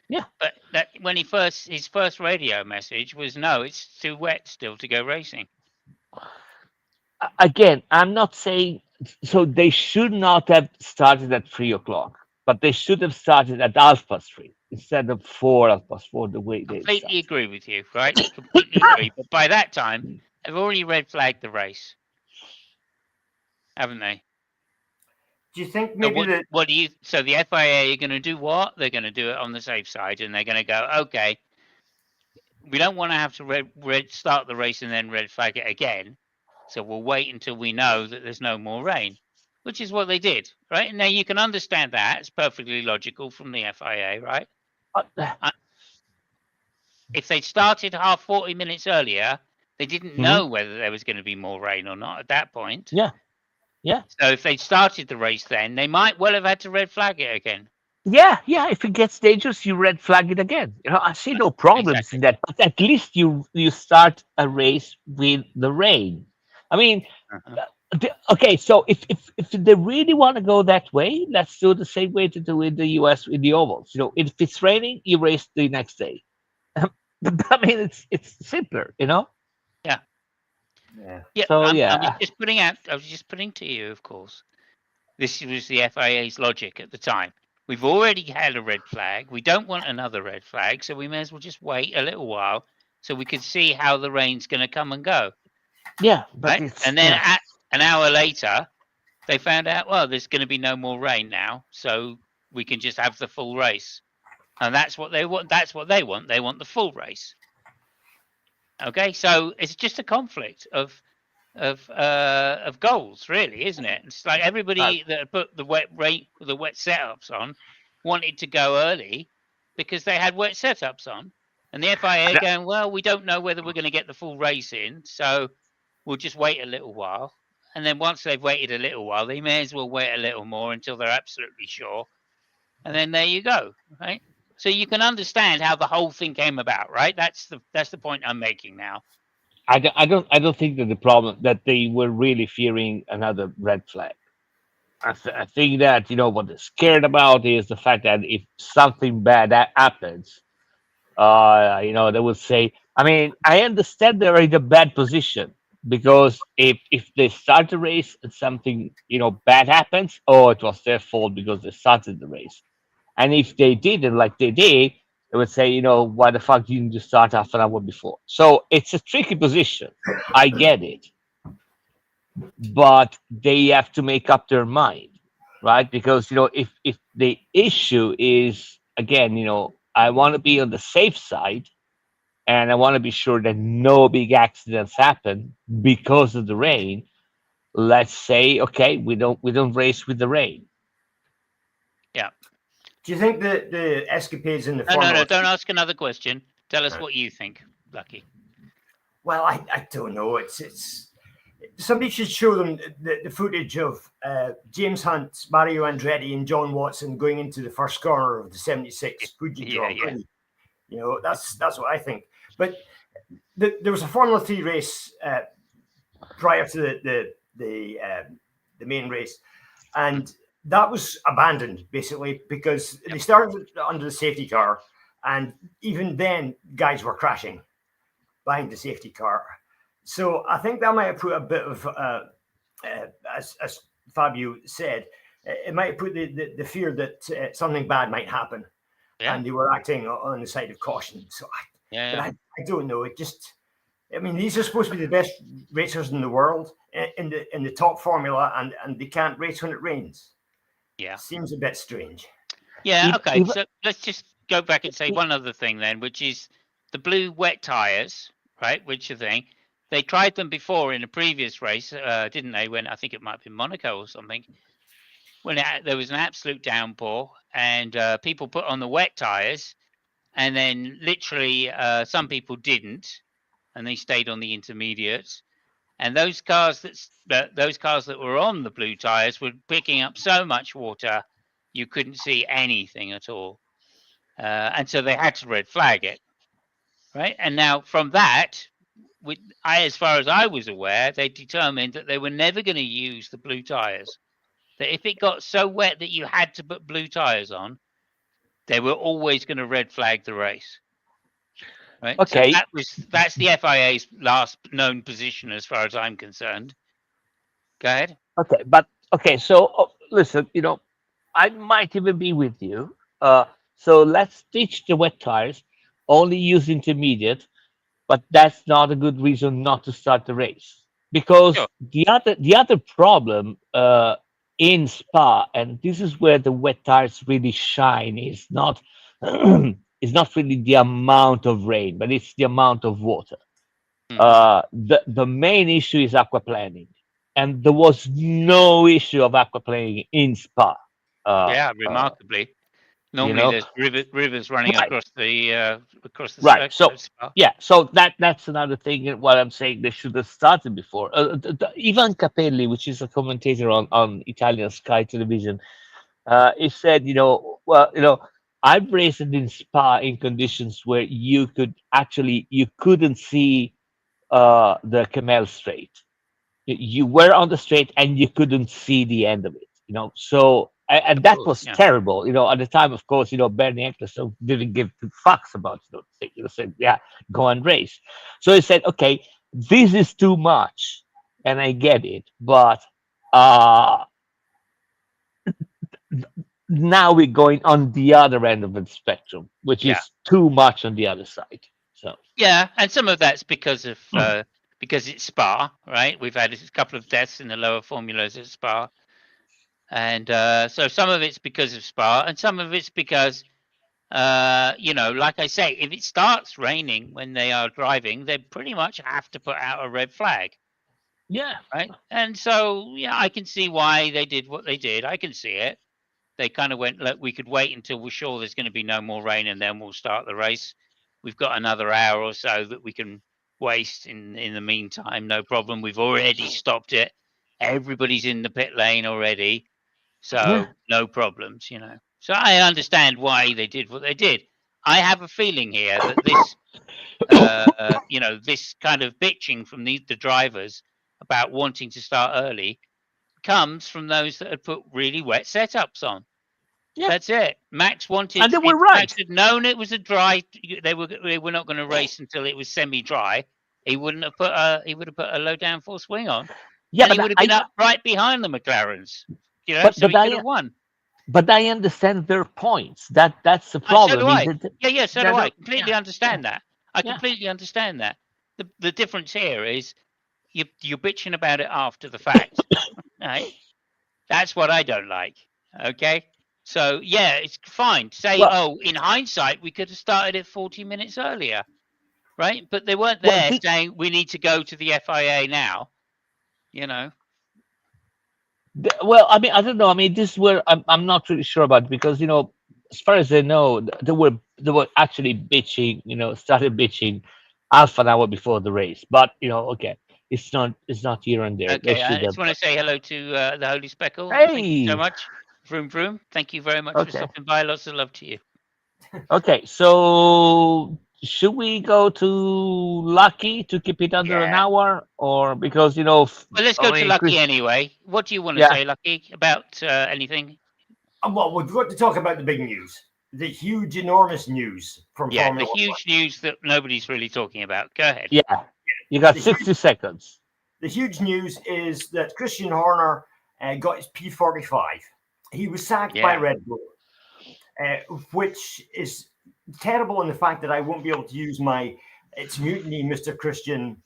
yeah. But that when his first radio message was no, it's too wet still to go racing. Again, I'm not saying so. They should not have started at 3 o'clock, but they should have started at 3:30 instead of 4:30, the way they Completely started. agree with you, right? Completely agree. But by that time, they've already red flagged the race, haven't they? Do you think So maybe that? what do you? So the FIA are going to do what? They're going to do it on the safe side, and they're going to go, okay, we don't want to have to start the race and then red flag it again. So we'll wait until we know that there's no more rain, which is what they did, right? Now you can understand that; it's perfectly logical from the FIA, right? Uh, If they started 40 minutes earlier, they didn't mhm. know whether there was going to be more rain or not at that point. Yeah, yeah. So if they started the race then, they might well have had to red flag it again. Yeah, yeah. If it gets dangerous, you red flag it again. I see no problems in Exactly. that. But at least you start a race with the rain. I mean, Uh-huh. okay. So if they really want to go that way, let's do the same way to do in the US with the ovals. If it's raining, you race the next day. I mean, it's simpler. Yeah. Yeah. Yeah. So I was yeah, just putting out. I was just putting to you, of course. This was the FIA's logic at the time. We've already had a red flag. We don't want another red flag, so we may as well just wait a little while so we could see how the rain's going to come and go, yeah. But right? it's And then at an hour later, they found out, well, there's going to be no more rain now, so we can just have the full race. And that's what they want. That's what they want. They want the full race. Okay, so it's just a conflict of goals, really, isn't it? It's like everybody that put the wet setups on wanted to go early because they had wet setups on, and the FIA going, well, we don't know whether we're going to get the full race in, so we'll just wait a little while. And then once they've waited a little while, they may as well wait a little more until they're absolutely sure, and then there you go, right? So you can understand how the whole thing came about, right? That's the point I'm making now. I don't think that the problem that they were really fearing another red flag. I think that what they're scared about is the fact that if something bad happens, they would say. I mean, I understand they're in a bad position because if they start the race and something bad happens, oh, it was their fault because they started the race. And if they didn't, like they did, they would say, why the fuck didn't you start half an hour before? So it's a tricky position. I get it, but they have to make up their mind, right? Because if the issue is again, I want to be on the safe side, and I want to be sure that no big accidents happen because of the rain. Let's say, okay, we don't race with the rain. Yeah. Do you think that the escapades in the No, Formula? don't ask another question. Tell us what you think, Lucky. Well, I don't know. It's somebody should show them the footage of James Hunt, Mario Andretti, and John Watson going into the first corner of the '76 Fuji Yeah, Grand yeah. Prix. That's what I think. But there was a Formula 3 race prior to the main race, and that was abandoned basically because they started under the safety car, and even then guys were crashing behind the safety car. So I think that might have put a bit of, as Fabio said, it might have put the fear that something bad might happen, Yeah. and they were acting on the side of caution. So, but I don't know. It just, I mean, these are supposed to be the best racers in the world in the top formula, and they can't race when it rains. Yeah. Seems a bit strange. Yeah. Okay. So let's just go back and say one other thing then, which is the blue wet tires, right? Which are thing. They tried them before in a previous race, didn't they? When I think it might have been Monaco or something. When there was an absolute downpour, and people put on the wet tires, and then literally some people didn't, and they stayed on the intermediates. And those cars that were on the blue tires were picking up so much water, you couldn't see anything at all, and so they had to red flag it, right? And now from that, as far as I was aware, they determined that they were never going to use the blue tires. That if it got so wet that you had to put blue tires on, they were always going to red flag the race. Right. Okay. So that's the FIA's last known position as far as I'm concerned. Go ahead. Okay, but okay. So listen, I might even be with you. So let's teach the wet tires. Only use intermediate, but that's not a good reason not to start the race because Sure. the other problem in Spa, and this is where the wet tires really shine, is not is not really the amount of rain, but it's the amount of water. The main issue is aquaplaning, and there was no issue of aquaplaning in Spa. Yeah, remarkably. You Normally, know, there's rivers running right, across the right. circuit So of Spa. yeah, so that's another thing. What I'm saying, they should have started before. Ivan Capelli, which is a commentator on Italian Sky Television, he said, well, I've raced in Spa in conditions where you couldn't see the Camel Straight. You were on the straight and you couldn't see the end of it. So and Of that course, was yeah. terrible. At the time, of course, Bernie Ecclestone didn't give two fucks about it. Said, yeah, go and race. So he said, okay, this is too much, and I get it, but uh now we're going on the other end of the spectrum, which Yeah. is too much on the other side. So Yeah, and some of that's because it's Spa, right? We've had a couple of deaths in the lower formulas at Spa, and so some of it's because of Spa, and some of it's because like I say, if it starts raining when they are driving, they pretty much have to put out a red flag, yeah, right? And so yeah, I can see why they did what they did. I can see it. They kind of went, look, we could wait until we're sure there's going to be no more rain, and then we'll start the race. We've got another hour or so that we can waste in the meantime. No problem. We've already stopped it. Everybody's in the pit lane already, yeah. so no problems. So I understand why they did what they did. I have a feeling here that this, this kind of bitching from the drivers about wanting to start early comes from those that had put really wet setups on. Yeah. That's it. Max wanted. And they were if right. Max had known it was a dry. They were not going to race until it was semi-dry. He wouldn't have put a. He would have put a low downforce swing on, Yeah, and he but would have been up right behind the McLarens. but So he but could have won. I understand their points. That's the So problem. do I. Yeah, So do I. Completely understand that. I Yeah. completely understand that. The difference here is you're bitching about it after the fact, right? That's what I don't like. Okay. So yeah, it's fine. Say, Well, in hindsight, we could have started it 40 minutes earlier, right? But they weren't well, there saying we need to go to the FIA now. well, I mean, I don't know. I mean, this is where I'm not really sure about because as far as I know, they were actually bitching. Started bitching half an hour before the race. But okay. It's not here and there. They Okay, I should just have. want to say hello to the Holy Speckle. Thank you so Hey. much. Vroom vroom. Thank you very much for Okay. stopping by. Lots of love to you. Okay. So should we go to Lucky to keep it under an Yeah. hour, or because Well, let's I go to mean, Lucky anyway. What do you want to yeah, say, Lucky, about anything? Well, we've got to talk about the big news, the huge, enormous news from Yeah, the Formula One. huge news that nobody's really talking about. Go ahead. yeah. You got The 60 seconds. huge news is that Christian Horner got his P45. He was sacked by Yeah. Red Bull, which is terrible in the fact that I won't be able to use my "It's Mutiny, Mr. Christian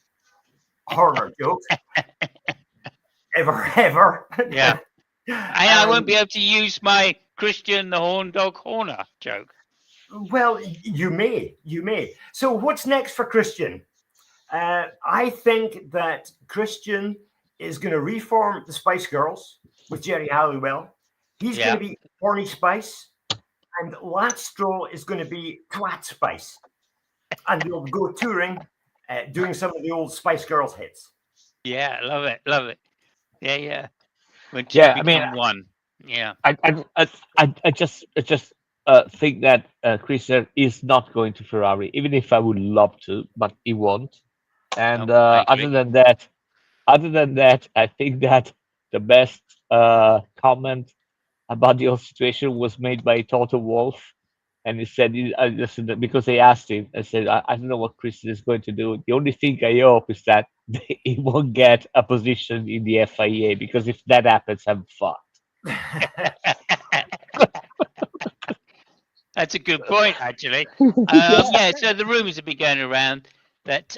Horner" joke ever. Yeah. I won't be able to use my Christian the Horn Dog Horner joke. Well, you may. So, what's next for Christian? I think that Christian is going to reform the Spice Girls with Jerry Halliwell. He's going Yeah. to be Horny Spice, and Lance Stroll is going to be Twat Spice, and they'll go touring, doing some of the old Spice Girls hits. Yeah. Love it. Love it. Yeah. Yeah. When two Yeah, I mean, become one. Yeah. I just think that Christian is not going to Ferrari, even if I would love to, but he won't. And No, I agree. other than that, I think that the best comment about the whole situation was made by Toto Wolff, and he said, listen, because they asked him, I said, I don't know what Christian is going to do. The only thing I hope is that he won't get a position in the FIA, because if that happens, I'm fucked. That's a good point, actually. Yeah, so the rumours have been going around that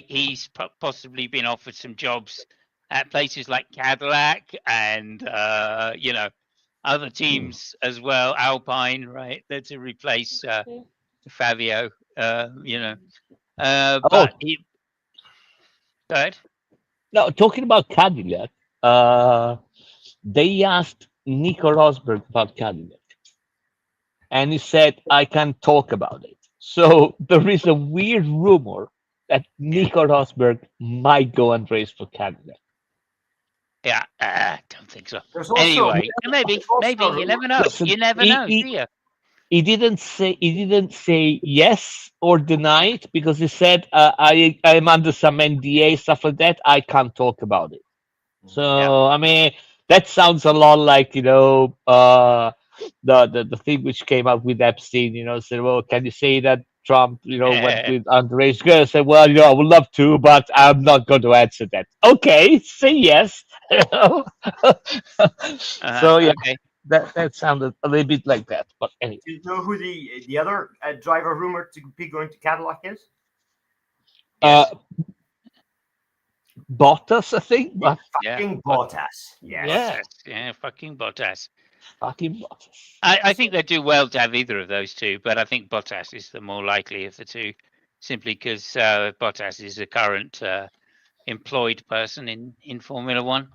he's possibly been offered some jobs at places like Cadillac and, other teams as well, Alpine, right, there to replace Fabio, Oh, but he. Go ahead. no, talking about Cadillac, they asked Nico Rosberg about Cadillac, and he said, I can't talk about it. So there is a weird rumor that Nico Rosberg might go and race for Cadillac. Yeah, I don't think so. There's also, Anyway, maybe, there's also a you rumor. never know. Listen, You never know, do you? he didn't say yes or deny it, because he said, I'm under some NDA, stuff like that. I can't talk about it. Yeah. So I mean, that sounds a lot like the thing which came up with Epstein. Said, well, can you say that Trump went with underage girls? Said, well, I would love to, but I'm not going to answer that. Okay, say yes. So yeah, Okay. that sounded a little bit like that. But anyway, Do you know who the other driver rumored to be going to Cadillac is? Yes. Bottas, I think, but Yeah. Fucking Bottas. Yes. Bottas. Yeah, fucking Bottas. fucking Bottas. I think they do well to have either of those two, but I think Bottas is the more likely of the two, simply because Bottas is a current employed person in Formula One.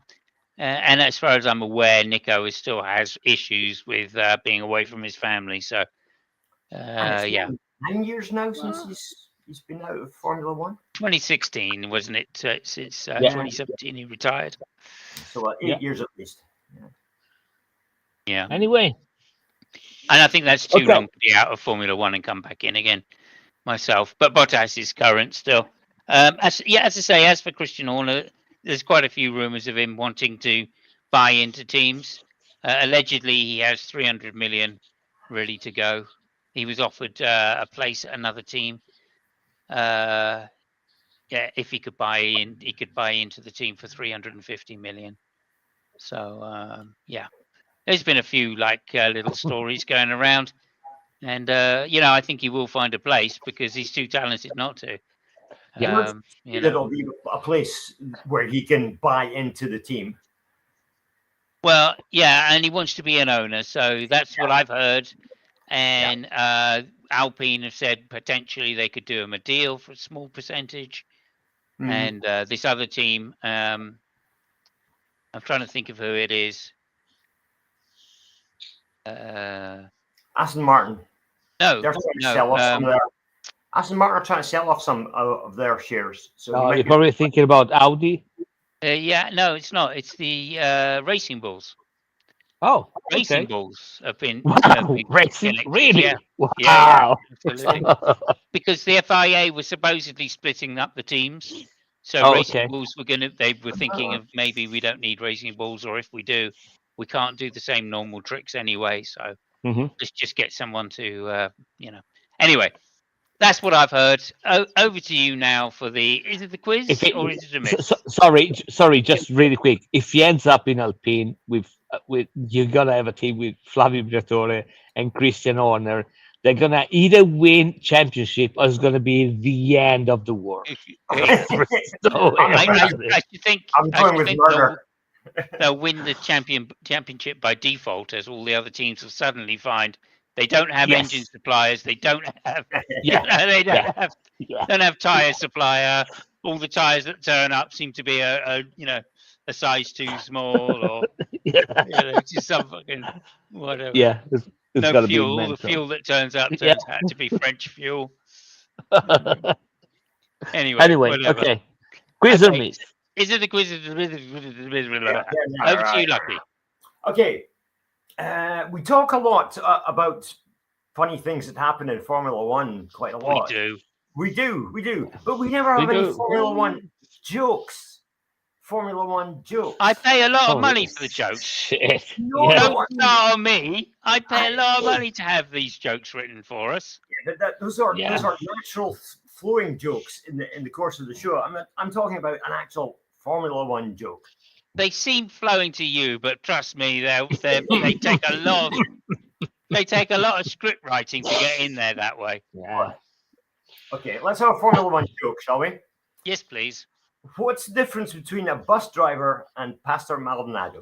And as far as I'm aware, Nico still has issues with being away from his family. So, And it's yeah. 9 years now since he's been out of Formula One. 2016, wasn't it? Since Yeah. 2017, he retired. So 8 years at least. Yeah. Anyway, And I think that's too Okay. long to be out of Formula One and come back in again myself. But Bottas is current still. As I say, as for Christian Horner, there's quite a few rumours of him wanting to buy into teams. Allegedly, he has 300 million ready to go. He was offered a place at another team. If he could buy in, he could buy into the team for 350 million. So yeah, there's been a few little stories going around, and I think he will find a place because he's too talented not to. Yeah. It'll be a place where he can buy into the team. Well, yeah, and he wants to be an owner, so that's what I've heard. And Alpine have said potentially they could do him a deal for a small percentage. And this other team, I'm trying to think of who it is. Aston Martin. No, They're trying to sell off some of their Aston Martin are trying to sell off some of their shares. So No, you're probably thinking about Audi. Yeah, no, it's not. It's the Racing Bulls. Oh, Racing okay. Bulls have been, Wow, racing, elected. really? Yeah, Wow. yeah, absolutely. Because the FIA was supposedly splitting up the teams, so Oh, Racing okay. Bulls they were thinking of maybe we don't need Racing Bulls, or if we do, we can't do the same normal tricks anyway. So Mhm. let's just get someone to, Anyway, that's what I've heard. Over to you now for is it the quiz If it, or is it a myth? sorry, just really quick. If he ends up in Alpine with you're gonna have a team with Flavio Briatore and Christian Horner. They're gonna either win championship or it's gonna be the end of the world. Yeah. There's no way I'm around it. I should think. I'm going with murder. They'll win the championship by default, as all the other teams will suddenly find they don't have Yes. engine suppliers. They don't have. Yeah, They yeah. don't have tire supplier. All the tires that turn up seem to be a size too small, or Yeah, just some fucking whatever. yeah. It's No gotta be fuel. All the mental. fuel that turns up Yeah. turns out to be French fuel. Anyway, Anyway, whatever. okay. Quiz or Okay. myth? Is it a quiz? Over to you, Lucky. Okay. We talk a lot about funny things that happen in Formula One quite a lot. We do. But we never have any Formula One jokes. Formula One jokes. I pay a lot of money for the jokes. Shit. No, Yeah. Don't start on me. I pay a lot of money to have these jokes written for us. Those are Yeah. natural flowing jokes in the course of the show. I'm talking about an actual Formula One joke. They seem flowing to you, but trust me, they take a lot. They take a lot of script writing to get in there that way. Yeah. Okay, let's have a Formula One joke, shall we? Yes, please. What's the difference between a bus driver and Pastor Maldonado?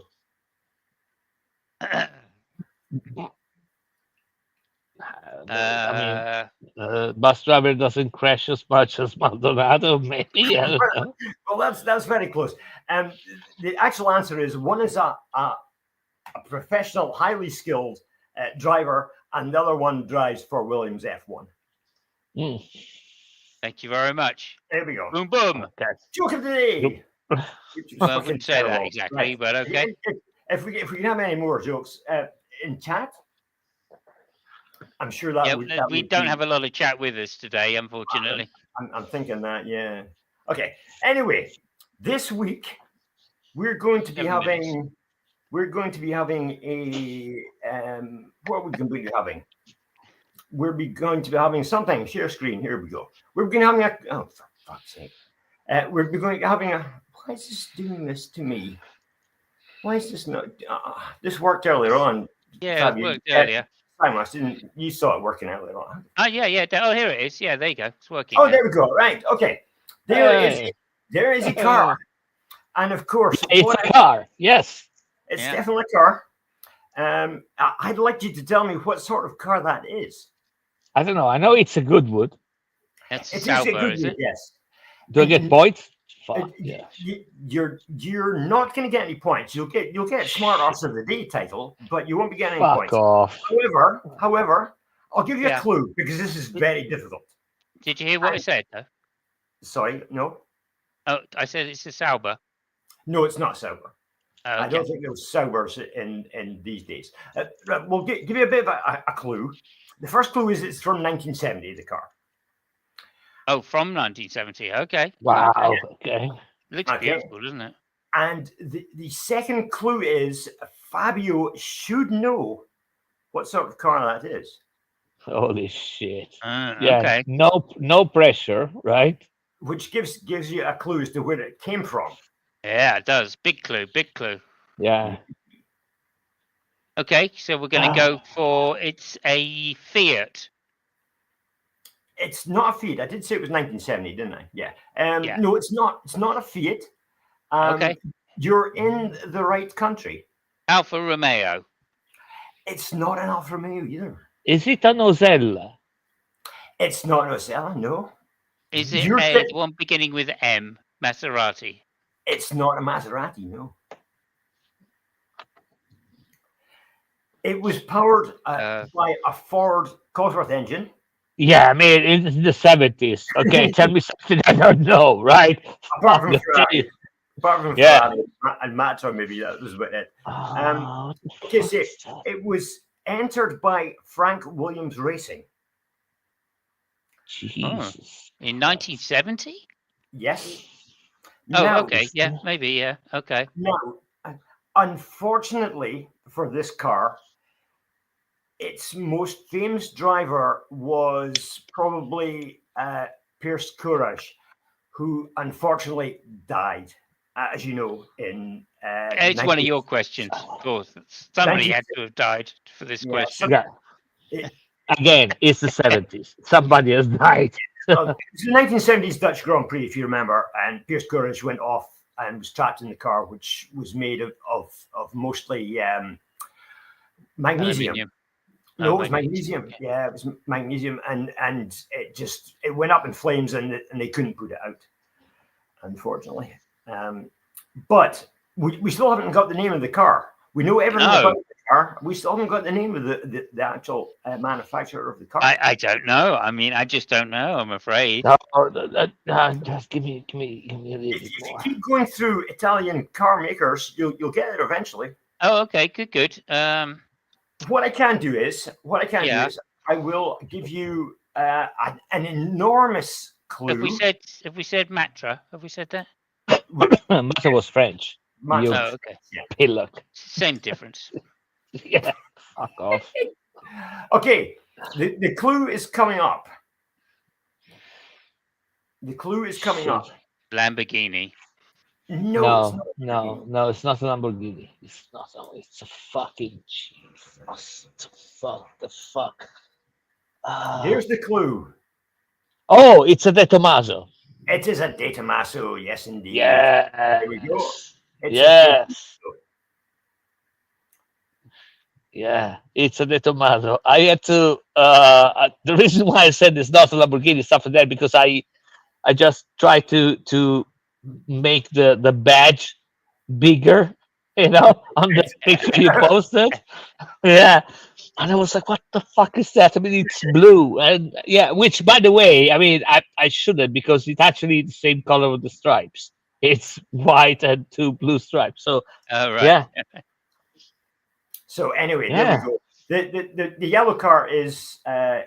Bus driver doesn't crash as much as Maldonado, maybe. I don't know. Well, that's very close. And the actual answer is one is a professional, highly skilled driver, and the other one drives for Williams F1. Mm. Thank you very much. There we go. Boom, boom. Okay. Joke of the day. Well, I wouldn't say that exactly, but okay. If we can have any more jokes in chat, I'm sure that we don't have a lot of chat with us today, unfortunately. I'm thinking that, yeah. Okay. Anyway, this week we're going to be having a what are we going to be having? We're going to be having something. Share screen. Here we go. We're going to be having for fuck's sake. We're going to be having why is this doing this to me? Why is this not? This worked earlier on. Yeah, it worked earlier. You saw it working earlier on. Oh, yeah. Oh, here it is. Yeah, there you go. It's working. Oh, there we go. Right. Okay. There is a car. And of course, it's a car. Yes. It's definitely a car. I'd like you to tell me what sort of car that is. I don't know. I know it's a Goodwood. That's Sauber, is it? Yes. Do I get points? Fuck, yeah. You're not going to get any points. You'll get Smart Arse of the Day title, but you won't be getting any points. Off. However, I'll give you a clue because this is very difficult. Did you hear what I said, though? Sorry, no. Oh, I said it's a Sauber. No, it's not Sauber. Okay. I don't think there's Saubers in these days. We'll give you a bit of a clue. The first clue is it's from 1970, the car. Oh, from 1970. Okay. Wow. Okay. Looks beautiful, doesn't it? And the second clue is Fabio should know what sort of car that is. Holy shit. Okay. No pressure, right? Which gives you a clue as to where it came from. Yeah, it does. Big clue. Yeah. Okay, so we're going to go for it's a Fiat. It's not a Fiat. I did say it was 1970, didn't I? Yeah. Yeah. No, it's not. It's not a Fiat. Okay. You're in the right country. Alfa Romeo. It's not an Alfa Romeo either. Is it an Osella? It's not an Osella, no. Is it the one beginning with M? Maserati. It's not a Maserati, no. It was powered by a Ford Cosworth engine. Yeah, I mean, it's the 70s. Okay, tell me something I don't know, right? Apart Fuck, from I'll tell you. Ferrari, apart from Yeah. Ferrari and Matra, maybe that was about it. What the Okay, fuck see, is that? it was entered by Frank Williams Racing. Jesus. In Christ. 1970? Yes. Oh, Now, okay. Yeah, maybe. Yeah. Okay. now, unfortunately for this car, its most famous driver was probably Pierce Courage, who unfortunately died, as you know, in It's one of your questions. Of course, somebody 19 had to have died for this yeah, question. Yeah. it, Again, it's the 70s. Somebody has died. it was the 1970s Dutch Grand Prix, if you remember, and Pierce Courage went off and was trapped in the car, which was made of mostly magnesium. Aluminium. No, Oh, it was magnesium. Yeah, it was magnesium, and it went up in flames, and they couldn't put it out, unfortunately. But we still haven't got the name of the car. We know everything No, about the car. We still haven't got the name of the actual manufacturer of the car. I don't know. I mean, I just don't know. I'm afraid. Just give me a little If bit you more. keep going through Italian car makers, you'll get it eventually. Oh, okay. Good. What I can do is Yeah. I will give you an enormous clue. Have we said Matra? Have we said that? Mata was French. You Oh, okay. pillock. Same difference. Yeah. Fuck off. Okay, the clue is coming up. The clue is coming Shit. up. Lamborghini. No, it's No, not. no, it's not a Lamborghini. It's not. It's a fucking Jesus. Fuck the fuck. Here's the clue. Oh, it's a De Tomaso. It is a De Tomaso. Yes, indeed. Yes. There we go. It's Yes. Yeah, it's a De Tomaso. I had to. The reason why I said it's not a Lamborghini stuff like that because I just tried to make the badge bigger, on the picture you posted. Yeah. And I was like, what the fuck is that? I mean, it's blue. And yeah, which, by the way, I mean, I shouldn't because it's actually the same color with the stripes. It's white and two blue stripes. So, Oh, right. yeah. So anyway, there Yeah. we go. The yellow car is a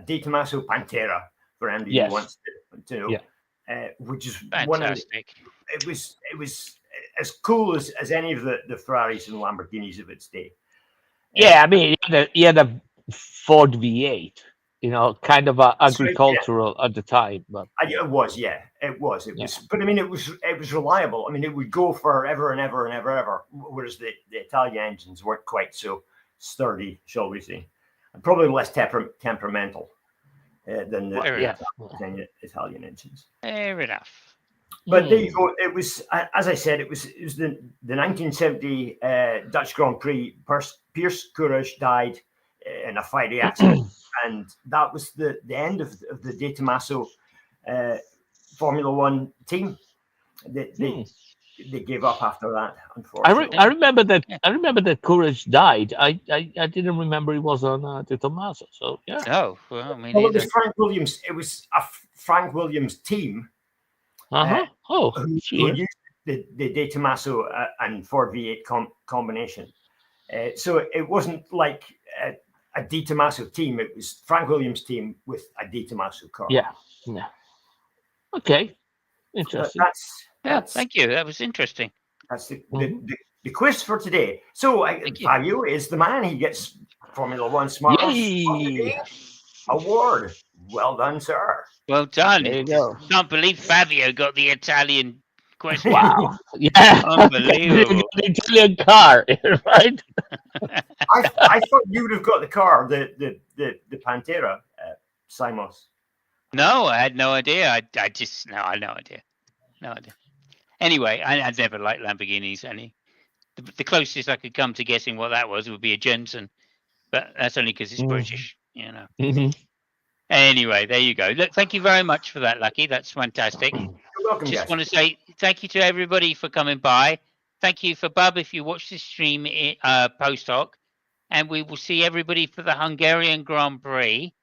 De Tomaso Pantera for anybody Yes. who wants to know. Yeah. Which is one of the, Fantastic. it was as cool as any of the Ferraris and Lamborghinis of its day. Yeah. I mean, he had a Ford V8, kind of That's right, yeah. agricultural at the time. But It was, yeah, it was. It was, but I mean, it was reliable. I mean, it would go forever and ever and ever and ever. Whereas the Italian engines weren't quite so sturdy, shall we say, and probably less temperamental than the Italian engines. Fair enough. But there you go. It was, as I said, it was the 1970 Dutch Grand Prix. Pierce Courage died in a fiery accident, and that was the end of the De Tomaso Formula One team. They gave up after that. Unfortunately, I remember that. I remember that Courage died. I didn't remember he was on De Tomaso. So yeah. Oh, well, I mean, well, it was Frank Williams. It was a Frank Williams team. Oh, who used the De Tomaso and Ford V8 combination. So it wasn't like a De Tomaso team. It was Frank Williams' team with a De Tomaso car. Yeah. Okay. Interesting. That's thank you. That was interesting. That's the quiz for today. So Fabio is the man. He gets Formula One Smart Award. Well done, sir. Well done. There you go. Can't believe Fabio got the Italian question. Wow. Yeah. Unbelievable. The Italian car, right? I thought you would have got the car, the Pantera, Simos. No, I had no idea. I had no idea. No idea. Anyway, I'd never liked Lamborghinis. The closest I could come to guessing what that was would be a Jensen, but that's only because it's British, Anyway, there you go. Look, thank you very much for that, Lucky. That's fantastic. You're welcome. Just want to say thank you to everybody for coming by. Thank you for Bub if you watch this stream post hoc, and we will see everybody for the Hungarian Grand Prix.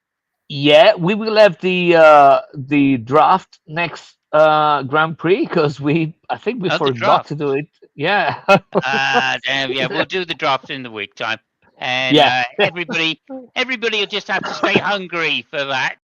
Yeah, we will have the draft next Grand Prix because I think we Oh, the forgot draft. to do it. Yeah, Damn, yeah, we'll do the draft in the week time, and yeah, everybody will just have to stay hungry for that